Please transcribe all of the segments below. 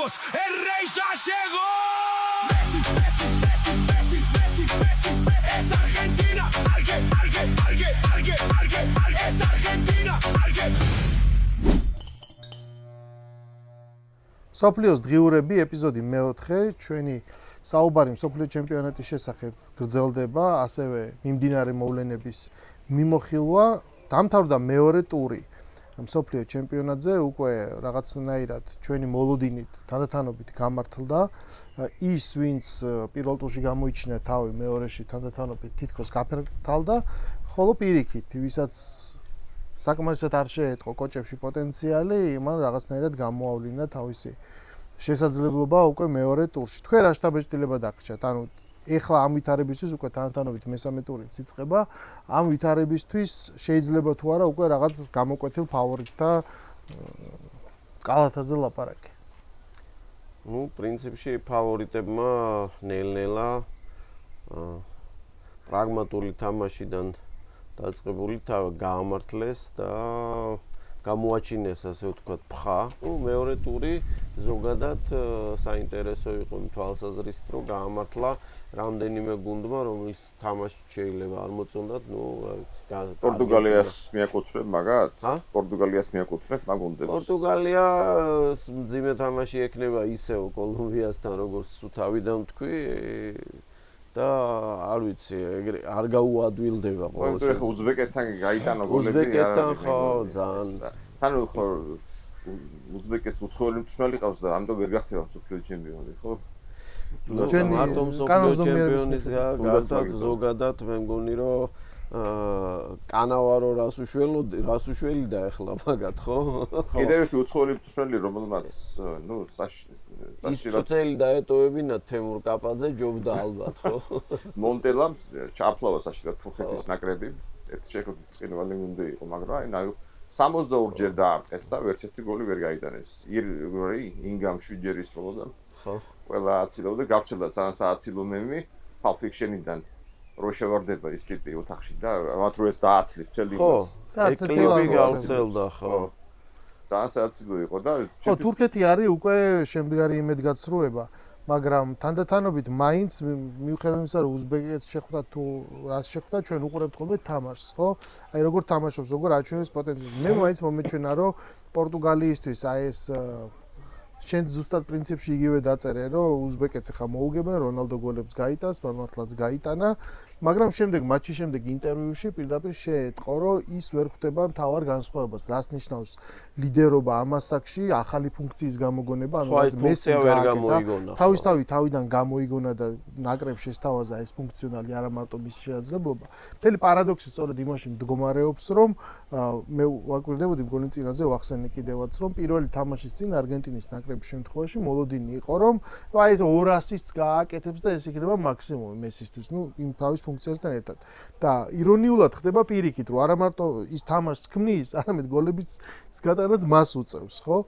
Marcos, el rey ya llegó. Es Argentina, es Argentina, სოფლიოს დღიურები ეპიზოდი მე-4 ჩვენი საუბარი სოფლიო ჩემპიონატის შესახებ გრძელდება, ასევე მიმდინარე მოვლენების მიმოხილვა. დამთავრდა მეორე ტური სოფლიო ჩემპიონატზე, უკვე რაღაცნაირად ჩვენი მოლოდინით თანდათანობით გამართლდა. ის ვინც პირველ ტურში გამოიჩინა თავი, მეორეში თანდათანობით თითქოს გაფერხალდა, ხოლო პირიქით, ვისაც საკმარისად არ შეეწყო კოჭებში პოტენციალი, მან რაღაცნაირად გამოავლინა თავისი შესაძლებლობა უკვე მეორე ტურში. თქვენ რა შთაბეჭდილება დაგჭირთ? ანუ ეხლა ამ ვითარებისთვის უკვე თანდათანობით მესამე ტურიც იწყება. ამ ვითარებისთვის შეიძლება თუ არა უკვე რაღაც გამოკვეთილ ფავორიტთა კალათაზე ლაპარაკი. პრინციპში ფავორიტებმა ნელ-ნელა პრაგმატული თამაშიდან დაწყებული თავი გაამართლეს და გამოაჩინეს, ასე ვთქვათ, ფხა. მეორე ტური ზოგადად საინტერესო იყო იმ თვალსაზრისით, რომ გაამართლა რამდენიმე გუნდმა, რომლის თამაში შეიძლება არ მოწონდათ, რა ვიცი, პორტუგალიას მიაკუთვნებ მაგათ? პორტუგალიას მიაკუთვნებ მაგ გუნდებს? პორტუგალიას მძიმე თამაში ექნება ისევ კოლუმბიასთან, როგორც თავიდან თქვი. და არ ვიცი, ეგრე არ გაუადვილდება ყოველთვის. ხო, ეხლა უზბეკეთთან გაიტანა გოლები. უზბეკეთთან ხო, ძალიან. ანუ ხო უზბეკეთს უცხოელი მწვრთნელი ყავს და ამიტომ ვერ გახდება მსოფლიო ჩემპიონი, ხო? მარტო მსოფლიო ჩემპიონის გასვლა ზოგადად მე მგონი რომ კანავარო რასუშველი და ეხლა მაგათ ხო? კიდევ ერთი უცხოელი მწვრთნელი რომელმაც საშირად წელი დაეტოვებინა თემურ კაპაძე ჯობდა ალბათ ხო? მონტელამ ჩაფლავა საშირად თურქეთის ნაკრები ერთ შეხვედრის წინვალი უნდა იყო მაგრამ აი 62 ჯერ დაარტყეს და ვერც ერთი გოლი ვერ გაიტანეს. ინგამ 7 ჯერ ისროლოდა. ხო. ყველა აცილობდა გავრცელდა სააცილო მემი Pulp-Fiction-დან რო შევარდება ის ტიპი ოთახში და მათ რო ეს დააცლით მთელი იმას. კლიპი გავრცელდა ხო. ძალიან სააცილო იყო და ხო, თურქეთი არის უკვე შემდგარი იმედგაცრუება, მაგრამ თანდათანობით მაინც მიუხედავად იმისა, რომ უზბეკეთს შეხვდა თუ რას შეხვდა, ჩვენ უყურებთ ხოლმე თამაშს, ხო? აი როგორ თამაშობს, როგორ აჩვენებს პოტენციალს. მე მაინც მომეჩვენა, რომ პორტუგალიისთვის აი ეს შენ ზუსტად პრინციპში იგივე დაწერე, რომ უზბეკეთს ხა მოუგებენ, რონალდო გოლებს გაიტანს, მართლაც გაიტანა, მაგრამ შემდეგ მატჩის შემდეგ ინტერვიუში პირდაპირ შეეტყო, რომ ის ვერ ხვდება მთავარ განსხვავებას, რას ნიშნავს ლიდერობა ამ ასაკში, ახალი ფუნქციის გამოგონება, ანუ რაც მესი გააკეთა, თავიდან გამოიგონა და ნაკრებს შესთავაზა ეს ფუნქციონალი არა მარტო მის შესაძლებლობა. მთელი პარადოქსი სწორედ იმაში მდგომარეობს, რომ მე ვაკვირდებოდი მგონი წინაზე ვახსენე კიდევაც, რომ პირველი თამაშის წინ არგენტინის ნაკრების შემთხვევაში მოლოდინი იყო, რომ აი ეს 200-ს გააკეთებს და ეს იქნება მაქსიმუმი მესისთვის, იმ თავის ფუნქციასთან ერთად. და ირონიულად ხდება პირიქით, რომ არა მარტო ის თამაშს ქმნის, არამედ გოლებიც გატანაც მას უწევს, ხო?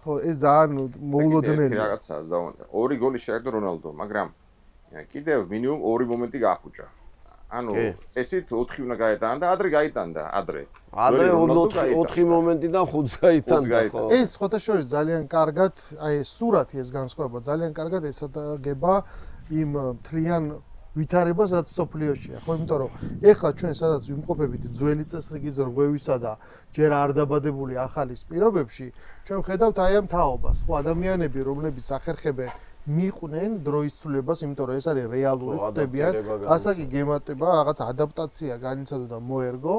ხო, ეს ძალიან მოულოდნელი. რაღაცაა ზავანდა. ორი გოლი შეაგდო რონალდო, მაგრამ კიდევ მინიმუმ ორი მომენტი გაახუჭა. ანუ ესეთ 4 უნდა გაეტანა და ადრე გაიტანდა, ადრე 4 მომენტიდან 5 გაიტანდა ხო? ეს ხოთაშორის ძალიან კარგად, აი ეს სურათი ეს განსხვავება ძალიან კარგად ესადაგება იმ მთლიან ვითარებას რაც სოფლიოშია, ხო, იმიტომ რომ ეხლა ჩვენ სადაც ვიმყოფებით ძველი წესრიგის რღვევისა და ჯერ არ დაბადებული ახალის პირობებში, ჩვენ ვხედავთ აი ამ თაობას, ხო, ადამიანები, რომლებიც ახერხებენ მიიყვნენ დროის ცვლილებას, იმიტომ რომ ეს არის რეალური ხდებიან, ასაკი გემატება, რაღაც ადაპტაცია განიცადა და მოერგო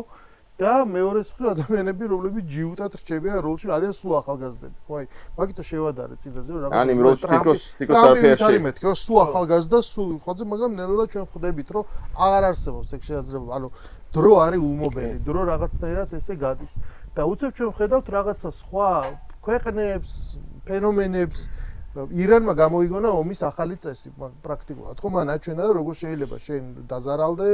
და მეორეს მხრივ ადამიანები, რომლებიც ჯიუტად რჩებიან როლში, არიან სულ ახალგაზრდები. ხო, აი, მაგითო შევადარე წინაზე, რომ რაღაც ანუ როლში თიკოს არაფერში. რომ სულ ახალგაზრდა, სულ ხოძე, მაგრამ ნელ-ნელა ჩვენ ხვდებით, რომ აღარ არსებობს ეგ შესაძლებლობა. ანუ დრო არის ულმობელი, დრო რაღაცნაირად ესე გადის. და უცებ ჩვენ ხედავთ რაღაცა სხვა ქვეყნებს, ფენომენებს ირანმა გამოიგონა ომის ახალი წესი პრაქტიკულად. ხო, მან აჩვენა და როგორ შეიძლება შენ დაზარალდე,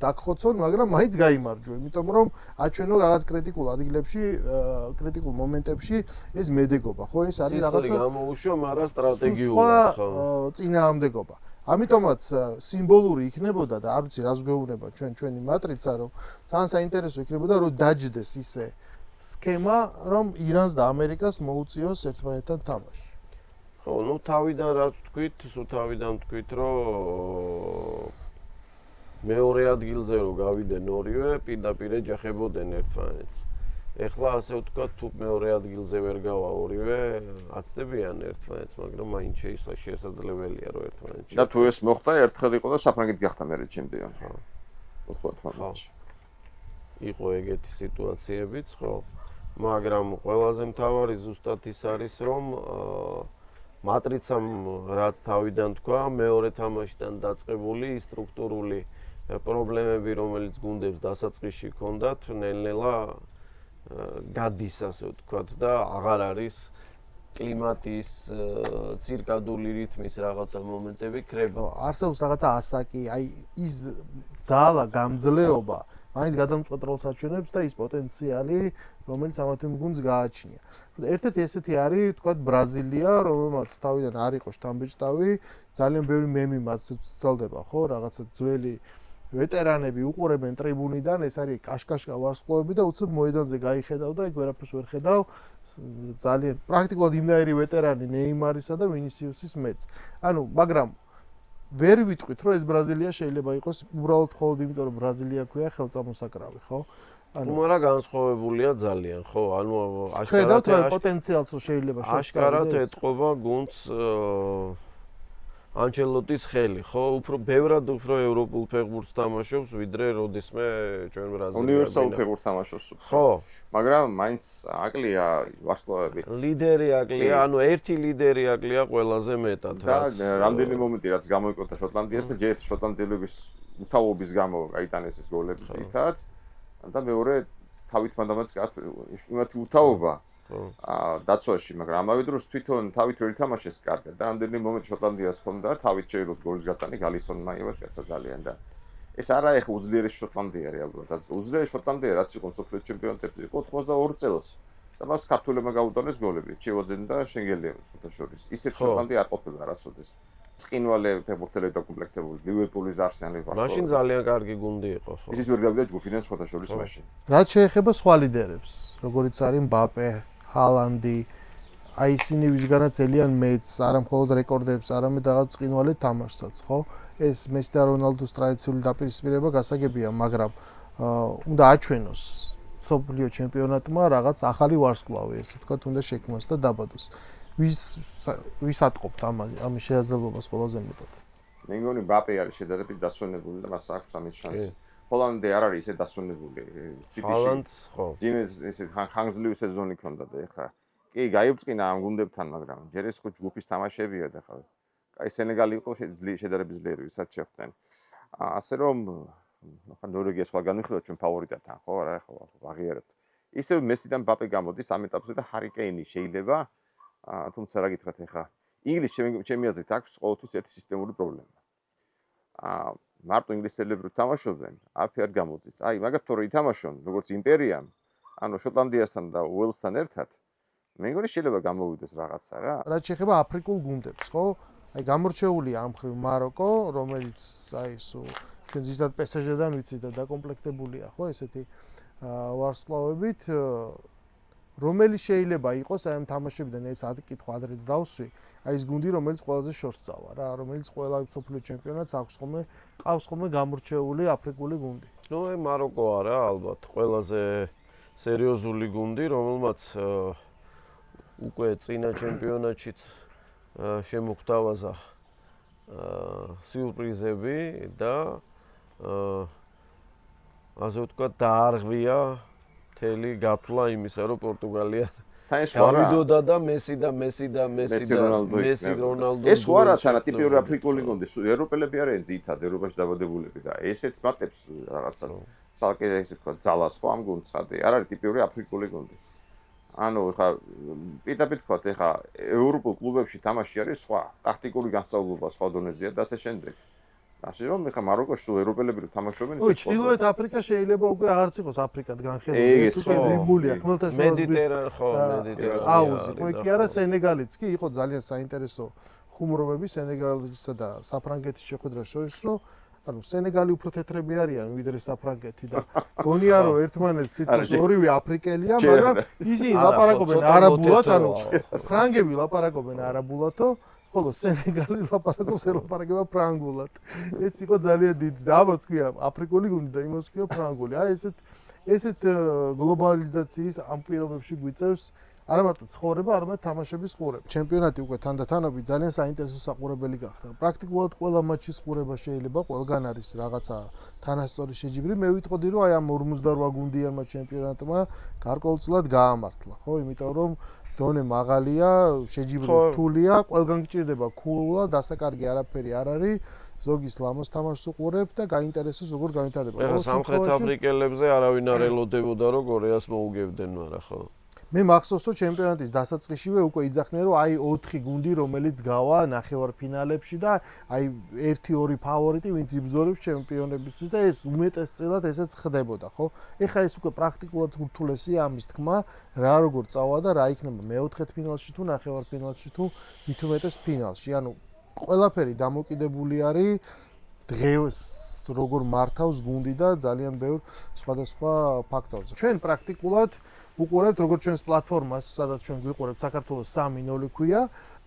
დაგხოცონ, მაგრამ მაინც გაიმარჯვე, იმიტომ რომ აჩვენო რაღაც კრიტიკულ ადგილებში, კრიტიკულ მომენტებში ეს მედეგობა, ხო, ეს არის რაღაცა გამოუშვა, მაგრამ სტრატეგიულად, ხო, წინააღმდეგობა. ამიტომაც სიმბოლური იქნებოდა და არ ვიცი რას გვეუბნება ჩვენი მატრიცა, რომ ძალიან საინტერესო იქნებოდა, რომ დაჯდეს ისე სქემა, რომ ირანს და ამერიკას მოუწიოს ერთმანეთთან თამაში. ხო, ну თავიდან რაც თქვით, სულ თავიდან თქვით, რომ მეორე ადგილზე რო გავიდნენ ორივე, პირდაპირ ეჯახებოდნენ ერთმანეთს. ეხლა ასე ვთქვათ, თუ მეორე ადგილზე ვერ გავა ორივე, აცდებიან ერთმანეთს, მაგრამ მაინც შესაძლებელია რომ ერთმანეთს. და თუ ეს მოხდა, ერთხელ იყო და საფრანგეთი გახდა მეორე ჩემპიონი. ხო. ვთქვათ მაგაში. იყო ეგეთი სიტუაციებიც, ხო. მაგრამ ყველაზე მთავარი ზუსტად ის არის, რომ მატრიცამ რაც თავიდან თქვა, მეორე თამაშიდან დაწყებული სტრუქტურული პრობლემები, რომელიც გუნდებს დასაწყისში ჰქონდათ, ნელ-ნელა გადის, ასე ვთქვათ და აღარ არის კლიმატის, ცირკადული რითმის რაღაცა მომენტები ქრება. არსებობს რაღაცა ასაკი, აი ის ძალა, გამძლეობა მაინც გადამწყვეტ საჩვენებს და ის პოტენციალი, რომელიც ამათემ გუნდს გააჩნია. ერთ-ერთი ესეთი არის, თქვათ, ბრაზილია, რომელმაც თავიდან არ იყო შთამბეჭდავი, ძალიან ბევრი მემი მას ცალდება, ხო, რაღაცა ძველი ვეტერანები უყურებენ ტრიბუნიდან, ეს არის კაშკაშკა ვარსკვლავები და უცებ მოედანზე გაიხედავ და იქ ვერაფერს ვერ ხედავ. ძალიან პრაქტიკულად იმნაირი ვეტერანი ნეიმარისა და ვინისიუსის მეც. ანუ, მაგრამ ვერ ვიტყვით, რომ ეს ბრაზილია შეიძლება იყოს უბრალოდ მხოლოდ იმიტომ, რომ ბრაზილია ქვია ხელწამოსაკრავი, ხო? ანუ მარა განსხვავებულია ძალიან, ხო? ანუ ხედავთ რა პოტენციალს რომ შეიძლება შეცვალოს. აშკარად ეთყობა გუნდს ანჩელოტის ხელი, ხო? უფრო ბევრად უფრო ევროპულ ფეხბურთს თამაშობს, ვიდრე როდისმე ჩვენ ბრაზილია. უნივერსალურ ფეხბურთს თამაშობს. ხო. მაგრამ მაინც აკლია ვარსკვლავები. ლიდერი აკლია, ანუ ერთი ლიდერი აკლია ყველაზე მეტად. და რამდენი მომენტი რაც გამოიკოთა შოტლანდიას და ჯერ შოტლანდიელების უთავობის გამო გაიტანეს ეს გოლები თითქოს. და მეორე თავით მანდამაც იმათი უთავობა დაცვაში, მაგრამ ამავე დროს თვითონ თავით ვერ ითამაშეს კარგად და რამდენი მომენტი შოტლანდიას ჰქონდა, თავით შეიძლება გოლის გატანა ალისონმა ივას კაცა ძალიან და ეს არა ეხლა უძლიერესი შოტლანდია რეალურად. უძლიერესი შოტლანდია რაც იყო მსოფლიო ჩემპიონატებში იყო 82 წელს და მას ქართველებმა გაუტანეს გოლები, ჩევაძენ და შენგელიევს ხუთაშორის. ისეთ შოტლანდია არ ყოფილა არასოდეს. წკინვალე ფეხბურთელები დაკომპლექტებული, ლივერპულის არსენალის ვარსკვლავი. მაშინ ძალიან კარგი გუნდი იყო, ხო. ისიც ვერ გავიდა ჯგუფიდან ხუთაშორის მაშინ. რაც შეეხება სხვა ლიდერებს, როგორიც არის მბაპე, ჰალანდი, აი ისინი ვისგანაც ელიან მეც, არა მხოლოდ რეკორდებს, არამედ რაღაც წკინვალე თამაშსაც, ხო? ეს მესი და რონალდოს ტრადიციული დაპირისპირება გასაგებია, მაგრამ უნდა აჩვენოს მსოფლიო ჩემპიონატმა რაღაც ახალი ვარსკვლავი, ესე ვთქვათ, უნდა შექმნას და დაბადოს. ვის ატყობთ ამის შესაძლებლობას ყველაზე მეტად? მე მგონი მბაპე არის შედარებით დასვენებული და მას აქვს ამის შანსი. ჰოლანდე არ არის ისე დასვენებული. ჰოლანდს ხო. ზინეს ესე ხანგრძლივი სეზონი ჰქონდა და ეხლა კი გაიბწყინა ამ გუნდებთან, მაგრამ ჯერ ეს ხო ჯგუფის თამაშებია და ხა. აი სენეგალი იყო შედარებით ძლიერი, ვისაც შეხვდნენ. ასე რომ ხა ნორვეგია სხვა განვიხილოთ ჩვენ ფავორიტებთან, ხო, არა ხო, აღიარებთ. ისევ მესი და მბაპე გამოდის ამ ეტაპზე და ჰარი კეინი შეიძლება თუმცა რა გითხრათ ეხლა ინგლისში ჩემი აზრით აქვს ყოველთვის ერთი სისტემური პრობლემა. მარტო ინგლისელები თამაშობენ, არაფერი არ გამოდის. აი, მაგათ თორე ითამაშონ, როგორც იმპერიამ, ანუ შოტლანდიასთან და უელსთან ერთად, მე მგონი შეიძლება გამოვიდეს რაღაცა რა. რაც შეეხება აფრიკულ გუნდებს, ხო? აი, გამორჩეულია ამ მხრივ მაროკო, რომელიც აი სულ ჩვენ ზუსტად PSG-დან ვიცით და დაკომპლექტებულია, ხო, ესეთი ვარსკვლავებით, რომელიც შეიძლება იყოს აი ამ თამაშებიდან ეს კითხვა ადრეც დავსვი, აი ეს გუნდი, რომელიც ყველაზე შორს წავა რა, რომელიც ყველა მსოფლიო ჩემპიონატს აქვს ხომ ყავს ხომ გამორჩეული აფრიკული გუნდი. ნუ აი მაროკო არა, ალბათ, ყველაზე სერიოზული გუნდი, რომელმაც უკვე წინა ჩემპიონატშიც შემოგთავაზა სიურპრიზები და ასე ვთქვათ, დაარღვია მთელი გათვლა იმისა, რომ პორტუგალია გავიდოდა და მესი რონალდო. ეს ხო არა თანა ტიპიური აფრიკული გუნდი, ევროპელები არიან ძირითადად ევროპაში დაბადებულები და ესეც მატებს რაღაცას. ცალკე ესე ვთქვათ, ძალას ხო ამ გუნდს ხადი, არ არის ტიპიური აფრიკული გუნდი. ანუ ხა პირდაპირ ვთქვათ, ხა ევროპულ კლუბებში თამაში არის სხვა, ტაქტიკური განსწავლება სხვა დონეზეა და ასე შემდეგ. ასე რომ ხა მაროკოში ევროპელები თამაშობენ ისე. ой, ჩრდილოეთ აფრიკა შეიძლება უკვე აღარც იყოს აფრიკად განხილული, ეს უკვე მიბულია ხმელთაშუა ზღვის აუზი. ხო, კი არა სენეგალიც კი იყო ძალიან საინტერესო ხუმრობები სენეგალისა და საფრანგეთის შეხვედრას შორის, რომ ანუ სენეგალი უფრო თეთრები არიან ვიდრე საფრანგეთი და გონია რომ ერთმანეთს თითქოს ორივე აფრიკელია, მაგრამ ისინი ლაპარაკობენ არაბულად, ანუ ფრანგები ლაპარაკობენ არაბულათო, ხოლო სენეგალი ლაპარაკება ფრანგულად. ეს იყო ძალიან დიდი და ამას ქვია აფრიკული გუნდი და იმას ქვია ფრანგული. აი ესეთ გლობალიზაციის ამ პირობებში გვიწევს არა მარტო ცხოვრება, არამედ თამაშების ყურება. ჩემპიონატი უკვე თანდათანობით ძალიან საინტერესო საყურებელი გახდა. პრაქტიკულად ყველა მატჩის ყურება შეიძლება, ყველგან არის რაღაცა თანასწორი შეჯიბრი. მე ვიტყოდი, რომ აი ამ 58 გუნდიანმა ჩემპიონატმა გარკვეულწილად გაამართლა, ხო? იმიტომ რომ დონე მაღალია, შეჯიბრი რთულია, ყველგან გჭირდება ქულა, დასაკარგი არაფერი არ არის. ზოგის ლამაზ თამაშს უყურებ და გაინტერესებს როგორ განვითარდება. ეხლა სამხრეთ აფრიკელებზე არავინ არ ელოდებოდა რომ კორეას მოუგებდნენ, მაგრამ ხო. მე მახსოვს რომ ჩემპიონატის დასაწყისშივე უკვე იძახდნენ რომ აი 4 გუნდი რომელიც გავა ნახევარფინალებში და აი 1-2 ფავორიტი ვინც იბრძოლებს ჩემპიონებისთვის და ეს უმეტესწილად ესეც ხდებოდა, ხო? ეხლა ეს უკვე პრაქტიკულად ურთულესია ამის თქმა, რა როგორ წავა და რა იქნება მეოთხედფინალში თუ ნახევარფინალში თუ მით უმეტეს ფინალში. ანუ ყველაფერი დამოკიდებული არის დღეს როგორ მართავს გუნდი და ძალიან ბევრ სხვადასხვა ფაქტორზე. ჩვენ პრაქტიკულად უყურებთ როგორც ჩვენს პლატფორმას, სადაც ჩვენ გვიყურებთ საქართველოს 3-0 ქვია,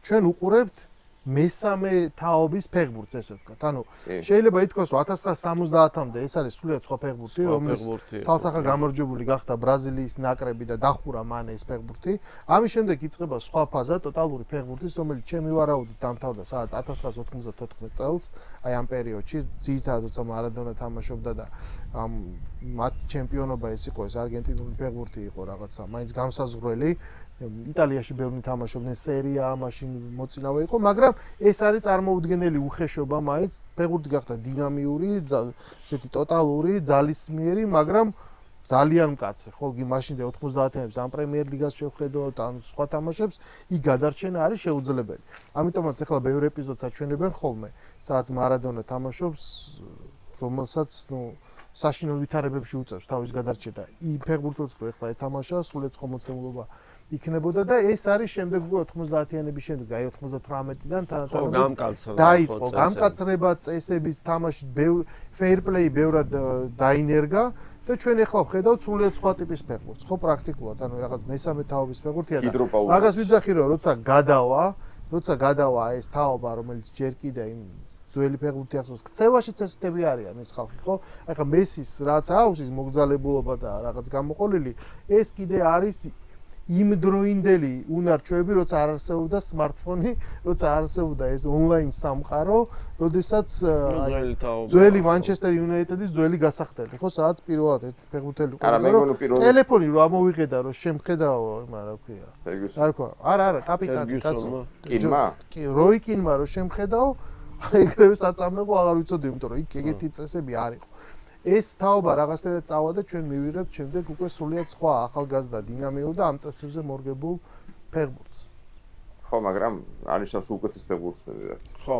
ჩვენ უყურებთ მესამე თაობის ფეხბურთს, ესე ვთქვათ. ანუ შეიძლება ითქვას, რომ 1970-მდე ეს არის სრულიად სხვა ფეხბურთი, რომელიც ცალსახა გამარჯვებული გახდა ბრაზილიის ნაკრები და დახურა მან ეს ფეხბურთი. ამის შემდეგ იწყება სხვა ფაზა, ტოტალური ფეხბურთის, რომელიც ჩემი ვარაუდით დამთავრდა სადაც 1994 წელს, აი ამ პერიოდში, ძირითადად როცა მარადონა თამაშობდა და ამ მათ ჩემპიონობა ეს იყო, ეს არგენტინული ფეხბურთი იყო რაღაცა, მაინც გამსაზღვრელი. იტალიაში ბევრი თამაშობდნენ სერია, მაშინ მოწინავე იყო, მაგრამ ეს არის წარმოუდგენელი უხეშობა, მაინც ფეხბურთი გახდა დინამიური, ესეთი ტოტალური, ძალისმიერი, მაგრამ ძალიან მკაცრი. ხოლმე მაშინდე 90-იანებში ამ პრემიერ ლიგას შევხედოთ, ან სხვა თამაშებს, იქ გადარჩენა არის შეუძლებელი. ამიტომაც ახლა ბევრი ეპიზოდს აჩვენებენ ხოლმე, სადაც მარადონა თამაშობს, რომელსაც, საშინელ ვითარებებში უწევს თავის გადარჩენა. იმ ფეხბურთელს რო ახლა ეთამაშა, სულეც ხომოცემულობა იქნებოდა და ეს არის შემდეგ უკვე 90-იანების შემდეგ, აი 98-დან დაიწყო გამკაცრება, წესების თამაში, ფეირპლეი ბევრად დაინერგა და ჩვენ ახლა ვხედავთ სრულიად სხვა ტიპის ფეხბურთს, ხო პრაქტიკულად, ანუ რაღაც მესამე თაობის ფეხბურთია და მაგას ვიძახი რომ როცა გადავა ეს თაობა, რომელიც ჯერ კიდე იმ ძველი ფეხბურთი ახსოვს, ქცევაშიც ესეთები არიან ეს ხალხი, ხო? ახლა მესის რაც აქვს ის მოგზალებულობა და რაღაც გამოყოლილი, ეს კიდე არის იმ დროინდელი უნარჩვევები, როცა არ არსებობდა smartphone-ი, როცა არ არსებობდა ეს ონლაინ სამყარო, როდესაც ძველი Manchester United-ის ძველი გასახდელი, ხო, სადაც პირველად ერთი ფეხბურთელი ყურდა, ტელეფონი რო ამოვიყედა, რომ შემხედაო, რა ქვია. არა, კაპიტანი კაცო. კინმა? კი, როი კინმა რო შემხედაო, ეგრევე საწამლო აღარ ვიცოდი, იმიტომ რომ იქ ეგეთი წესები არ იყო. ეს თაობა რაღაცნაირად წავა და ჩვენ მივიღებთ შემდეგ უკვე სრულიად სხვა ახალგაზრდა დინამიურ და ამ წესებზე მორგებულ ფეხბურთს. ხო, მაგრამ ანიშნავს უკეთეს ფეხბურთს მივიღებთ. ხო.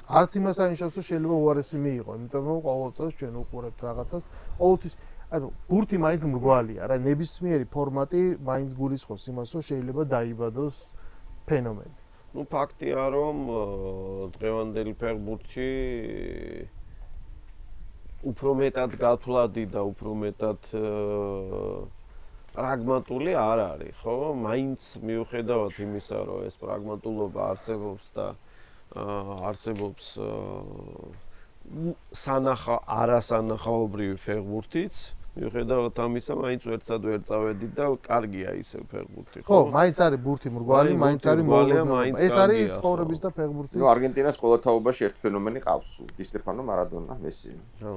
არც იმას ანიშნავს, რომ შეიძლება უარესი მიიღო, იმიტომ რომ ყოველ წელს ჩვენ უყურებთ რაღაცას, ყოველთვის, ანუ ბურთი მაინც მრგვალია, რა ნებისმიერი ფორმატი მაინც გულისხმობს იმას, რომ შეიძლება დაიბადოს ფენომენი. ფაქტია, რომ დღევანდელი ფეხბურთში უფრო მეტად გათვლადი და უფრო მეტად პრაგმატული არ არის, ხო? მაინც მიუხედავად იმისა, რომ ეს პრაგმატულობა არსებობს და არსებობს არასანახაობრივი ფეხბურთიც, მიუხედავად ამისა, მაინც ვერცად ვერ წავედით და კარგია ისევ ფეხბურთი, ხო? მაინც არის ბურთი მრგვალი, მაინც არის მოლოდინობა. ეს არის ცხოვრების და ფეხბურთის. არგენტინას ყველა თაობაში ერთ ფენომენი ყავს, დი სტეფანო მარადონა, მესი. ხო.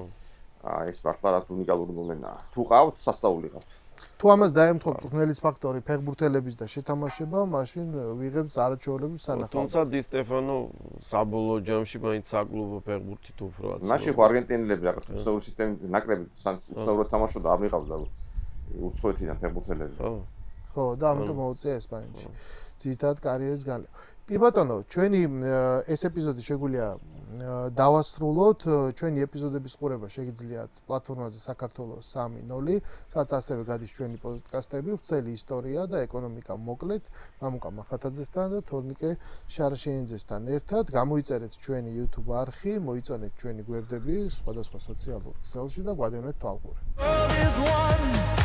ეს მართლაც უნიკალური მომენტია. თუ ყავთ, სასწაული ყავთ. თუ ამას დაემთხვა წვრთნელის ფაქტორი, ფეხბურთელების და შეთამაშება, მაშინ ვიღებთ არაჩვეულებრივ სანახაობას. თუმცა დი სტეფანო საბოლოო ჯამში მაინც საკლუბო ფეხბურთით უფრო აცნობდა. მაშინ ხო არგენტინელები რაღაც უცნაური სისტემით ნაკრები უცნაურად თამაშობდა, არ მიყავდა უცხოეთიდან ფეხბურთელები. ხო, და ამიტომ მოუწია ესპანეთში. ძირითადად კარიერის განლევა. კი ბატონო, ჩვენი ეს ეპიზოდი შეგვიძლია დავასრულოთ ჩვენი ეპიზოდების ყურება შეგიძლიათ პლატფორმაზე საქართველოს 3.0, სადაც ასევე გადის ჩვენი პოდკასტები, ვრცელი ისტორია და ეკონომიკა მოკლედ, მამუკა მახათაძესთან და თორნიკე შარაშიენძესთან ერთად. გამოიწერეთ ჩვენი YouTube არხი, მოიწონეთ ჩვენი გვერდები სხვადასხვა სოციალურ ქსელში და გვადევნეთ თვალყური. World is one.